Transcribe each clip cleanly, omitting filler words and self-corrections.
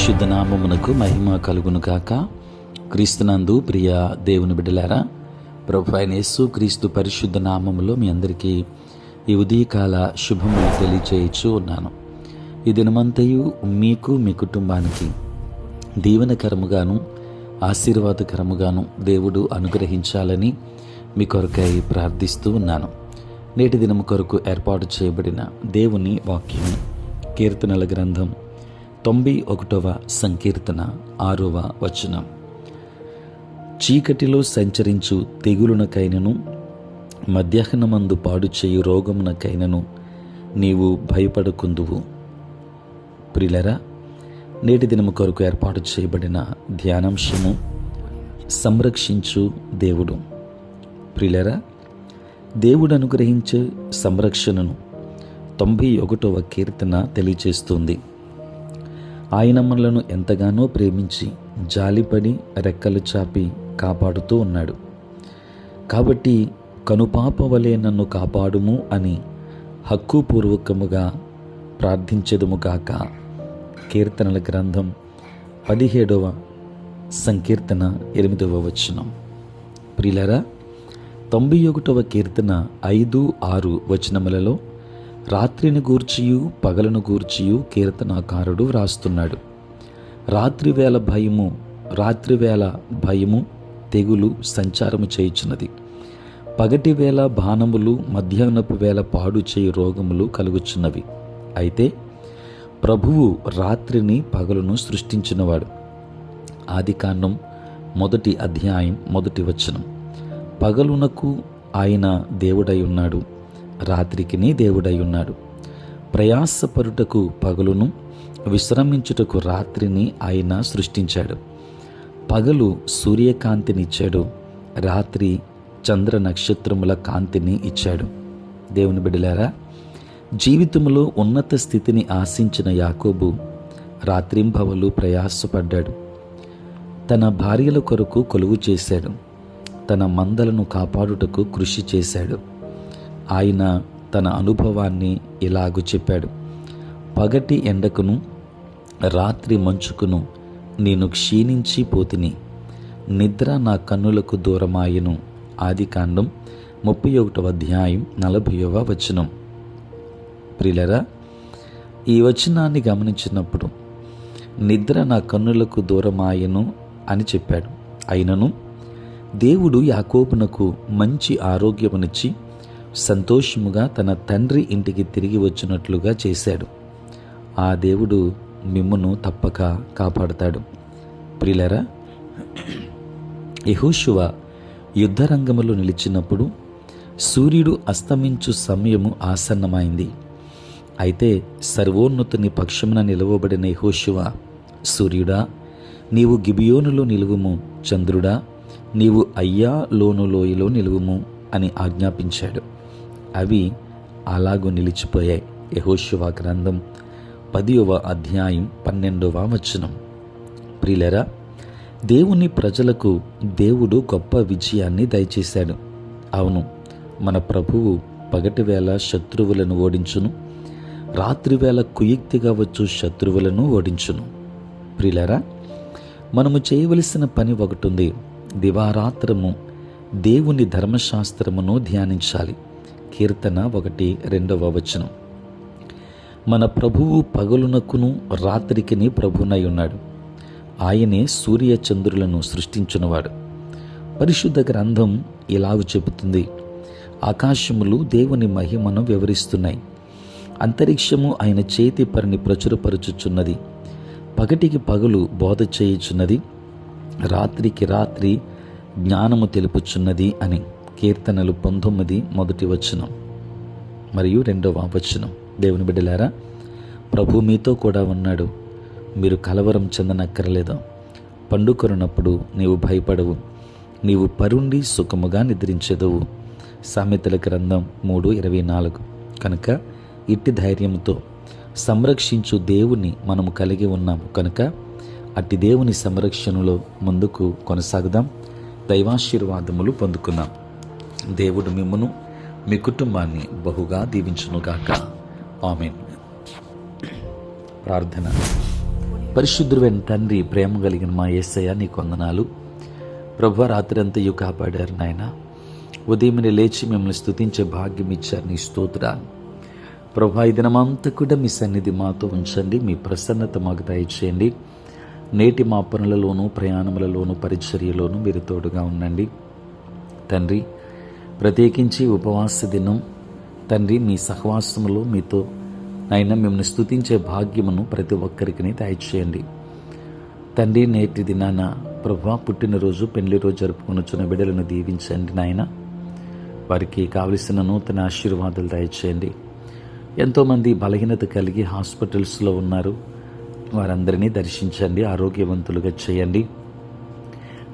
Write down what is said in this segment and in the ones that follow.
పరిశుద్ధ నామమునకు మహిమ కలుగును గాక. క్రీస్తునందు ప్రియ దేవుని బిడ్డలారా, ప్రభు అయిన యేసు క్రీస్తు పరిశుద్ధ నామములో మీ అందరికీ ఈ ఉదయకాల శుభములు తెలియచేయచ్చు ఉన్నాను. ఈ దినమంతయు మీకు మీ కుటుంబానికి దీవెనకరముగాను ఆశీర్వాదకరముగాను దేవుడు అనుగ్రహించాలని మీ కొరకై ప్రార్థిస్తూ ఉన్నాను. నేటి దినము కొరకు ఏర్పాటు చేయబడిన దేవుని వాక్యం కీర్తనల గ్రంథం 91వ సంకీర్తన 6వ వచనం. చీకటిలో సంచరించు తెగులునకైనను మధ్యాహ్నమందు పాడు చేయు రోగమునకైనను నీవు భయపడకుందువు. ప్రియులరా, నేటి దినము కొరకు ఏర్పాటు చేయబడిన ధ్యానాంశము సంరక్షించు దేవుడు. ప్రియులరా, దేవుడు అనుగ్రహించే సంరక్షణను 91వ కీర్తన తెలియచేస్తుంది. ఆయన మనలను ఎంతగానో ప్రేమించి జాలిపడి రెక్కలు చాపి కాపాడుతూ ఉన్నాడు. కాబట్టి కనుపాప వలె నన్ను కాపాడుము అని హక్కుపూర్వకముగా ప్రార్థించెదముగాక. కీర్తనల గ్రంథం 17వ సంకీర్తన 8వ వచనం. ప్రియులరా, 91వ కీర్తన 5, 6 వచనములలో రాత్రిని గూర్చియు పగలను గూర్చియు కీర్తనాకారుడు వ్రాస్తున్నాడు. రాత్రివేళ భయము తెగులు సంచారము చేయుచున్నది. పగటి వేళ బాణములు, మధ్యాహ్నపు వేళ పాడు చేయు రోగములు కలుగుచున్నవి. అయితే ప్రభువు రాత్రిని పగలును సృష్టించినవాడు. ఆదికాండం 1వ అధ్యాయం 1వ వచనం. పగలునకు ఆయన దేవుడై ఉన్నాడు, రాత్రికిని దేవుడై ఉన్నాడు. ప్రయాసపరుటకు పగలును, విశ్రమించుటకు రాత్రిని ఆయన సృష్టించాడు. పగలు సూర్యకాంతినిచ్చాడు, రాత్రి చంద్ర నక్షత్రముల కాంతిని ఇచ్చాడు. దేవుని బిడ్డలారా, జీవితంలో ఉన్నత స్థితిని ఆశించిన యాకోబు రాత్రింబవలు ప్రయాసపడ్డాడు. తన భార్యల కొరకు కొలువు చేశాడు. తన మందలను కాపాడుటకు కృషి చేశాడు. ఆయన తన అనుభవాన్ని ఇలాగు చెప్పాడు: పగటి ఎండకును రాత్రి మంచుకును నేను క్షీణించి పోతిని, నిద్ర నా కన్నులకు దూరమాయెను. ఆదికాండం 31వ అధ్యాయం 40వ వచనం. ప్రియులరా, ఈ వచనాన్ని గమనించినప్పుడు నిద్ర నా కన్నులకు దూరమాయెను అని చెప్పాడు. అయినను దేవుడు యాకోబునకు మంచి ఆరోగ్యమునిచ్చి సంతోషముగా తన తండ్రి ఇంటికి తిరిగి వచ్చినట్లుగా చేశాడు. ఆ దేవుడు మిమ్మును తప్పక కాపాడుతాడు. ప్రియులరా, యెహోషువ యుద్ధరంగములో నిలిచినప్పుడు సూర్యుడు అస్తమించు సమయము ఆసన్నమైంది. అయితే సర్వోన్నతుని పక్షమున నిలవబడిన యెహోషువ, సూర్యుడా నీవు గిబియోనులో నిలువుము, చంద్రుడా నీవు అయ్యాలోను లోయలో నిలువుము అని ఆజ్ఞాపించాడు. అవి అలాగూ నిలిచిపోయాయి. యెహోషువ గ్రంథం 10వ అధ్యాయం 12వ వచనం. ప్రియులరా, దేవుని ప్రజలకు దేవుడు గొప్ప విజయాన్ని దయచేశాడు. అవును, మన ప్రభువు పగటి వేళ శత్రువులను ఓడించును, రాత్రివేళ కుయుక్తిగా వచ్చు శత్రువులను ఓడించును. ప్రియులరా, మనము చేయవలసిన పని ఒకటుంది. దివారాత్రము దేవుని ధర్మశాస్త్రమును ధ్యానించాలి. కీర్తన 1:2వ వచనం. మన ప్రభువు పగలునకును రాత్రికిని ప్రభునై ఉన్నాడు. ఆయనే సూర్య చంద్రులను సృష్టించున్నవాడు. పరిశుద్ధ గ్రంథం ఇలాగు చెబుతుంది: ఆకాశములు దేవుని మహిమను వివరిస్తున్నాయి, అంతరిక్షము ఆయన చేతి పనిని ప్రచురపరుచుచున్నది. పగటికి పగలు బోధ చేయుచున్నది, రాత్రికి రాత్రి జ్ఞానము తెలుపుచున్నది అని. కీర్తనలు 19 మొదటి వచనం మరియు 2వ వచనం. దేవుని బిడ్డలారా, ప్రభు మీతో కూడా ఉన్నాడు. మీరు కలవరం చెందనక్కరలేదు. పండుకొనున్నప్పుడు నీవు భయపడవు, నీవు పరుండి సుఖముగా నిద్రించెదవు. సామెతల గ్రంథం 3:24. కనుక ఇట్టి ధైర్యంతో సంరక్షించు దేవుని మనము కలిగి ఉన్నాము. కనుక అట్టి దేవుని సంరక్షణలో ముందుకు కొనసాగుదాం. దైవాశీర్వాదములు పొందుకుందాం. దేవుడు మిమ్మును మీ కుటుంబాన్ని బహుగా దీవించునుగాక. ఆమేన్. ప్రార్థన. పరిశుద్ధుడైన తండ్రి, ప్రేమ కలిగిన మా యేసయ్య, నీకు వందనాలు. ప్రభువా, రాత్రి అంతయు కాపాడారు నాయన. ఉదయమునే లేచి మిమ్మల్ని స్తుతించే భాగ్యం ఇచ్చారు, నీ స్తోత్రాలు. ప్రభువా, ఈ దినమంతా కూడా మీ సన్నిధి మాతో ఉంచండి. మీ ప్రసన్నత మాకు దయచేయండి. నేటి మా పనులలోనూ, ప్రయాణములలోనూ, పరిచర్యలోనూ మీరు తోడుగా ఉండండి తండ్రి. ప్రత్యేకించి ఉపవాస దినం తండ్రి, మీ సహవాసములో మీతో నాయన మిమ్మల్ని స్తుతించే భాగ్యమును ప్రతి ఒక్కరికి దయచేయండి తండ్రి. నేటి దినాన ప్రభువా, పుట్టినరోజు, పెళ్లి రోజు జరుపుకొనుచున్న బిడ్డలను దీవించండి నాయన. వారికి కావలసిన నూతన ఆశీర్వాదాలు దయచేయండి. ఎంతోమంది బలహీనత కలిగి హాస్పిటల్స్లో ఉన్నారు, వారందరినీ దర్శించండి, ఆరోగ్యవంతులుగా చేయండి.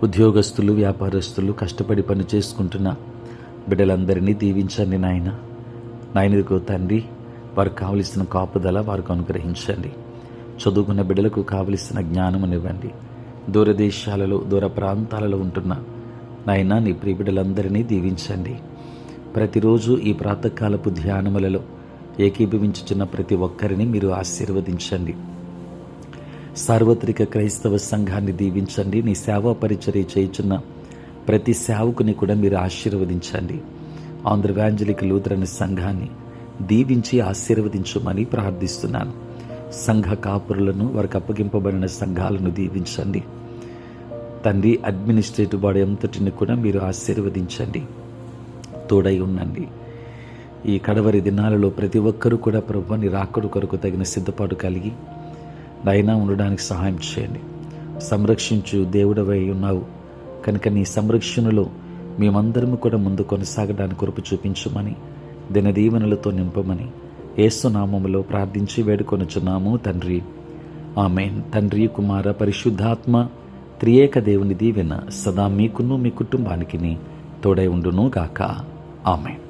ఉద్యోగస్తులు, వ్యాపారస్తులు, కష్టపడి పని చేసుకుంటున్న బిడ్డలందరినీ దీవించండి నాయన. నాయనకు తండ్రి, వారికి కావలసిన కాపుదల వారికి అనుగ్రహించండి. చదువుకున్న బిడ్డలకు కావలసిన జ్ఞానమునివ్వండి. దూరదేశాలలో, దూర ప్రాంతాలలో ఉంటున్న నాయన నీ ప్రియ బిడ్డలందరినీ దీవించండి. ప్రతిరోజు ఈ ప్రాతకాలపు ధ్యానములలో ఏకీభవించుచున్న ప్రతి ఒక్కరిని మీరు ఆశీర్వదించండి. సార్వత్రిక క్రైస్తవ సంఘాన్ని దీవించండి. నీ సేవా పరిచర్య చేయుచున్న ప్రతి సేవకుని కూడా మీరు ఆశీర్వదించండి. ఆంధ్ర ఎవాంజలిక్ లూథరన్ సంఘాన్ని దీవించి ఆశీర్వదించమని ప్రార్థిస్తున్నాను. సంఘ కాపురులను, వారికి అప్పగింపబడిన సంఘాలను దీవించండి తండ్రి. అడ్మినిస్ట్రేటివ్ బాడీ అంతటిని కూడా మీరు ఆశీర్వదించండి, తోడై ఉండండి. ఈ కడవరి దినాలలో ప్రతి ఒక్కరూ కూడా ప్రభువా, నీ రాకడ కొరకు తగిన సిద్ధపాటు కలిగి నాయనా ఉండడానికి సహాయం చేయండి. సంరక్షించు దేవుడవై ఉన్నావు కనుక నీ సంరక్షణలో మేమందరము కూడా ముందు కొనసాగడానికి కృప చూపించమని, దినదీవెనలతో నింపమని యేసు నామములో ప్రార్థించి వేడుకొనుచున్నాము తండ్రి. ఆమేన్. తండ్రి, కుమార, పరిశుద్ధాత్మ త్రియేక దేవుని దీవెన సదా మీకును మీ కుటుంబానికి తోడై ఉండును గాక. ఆమేన్.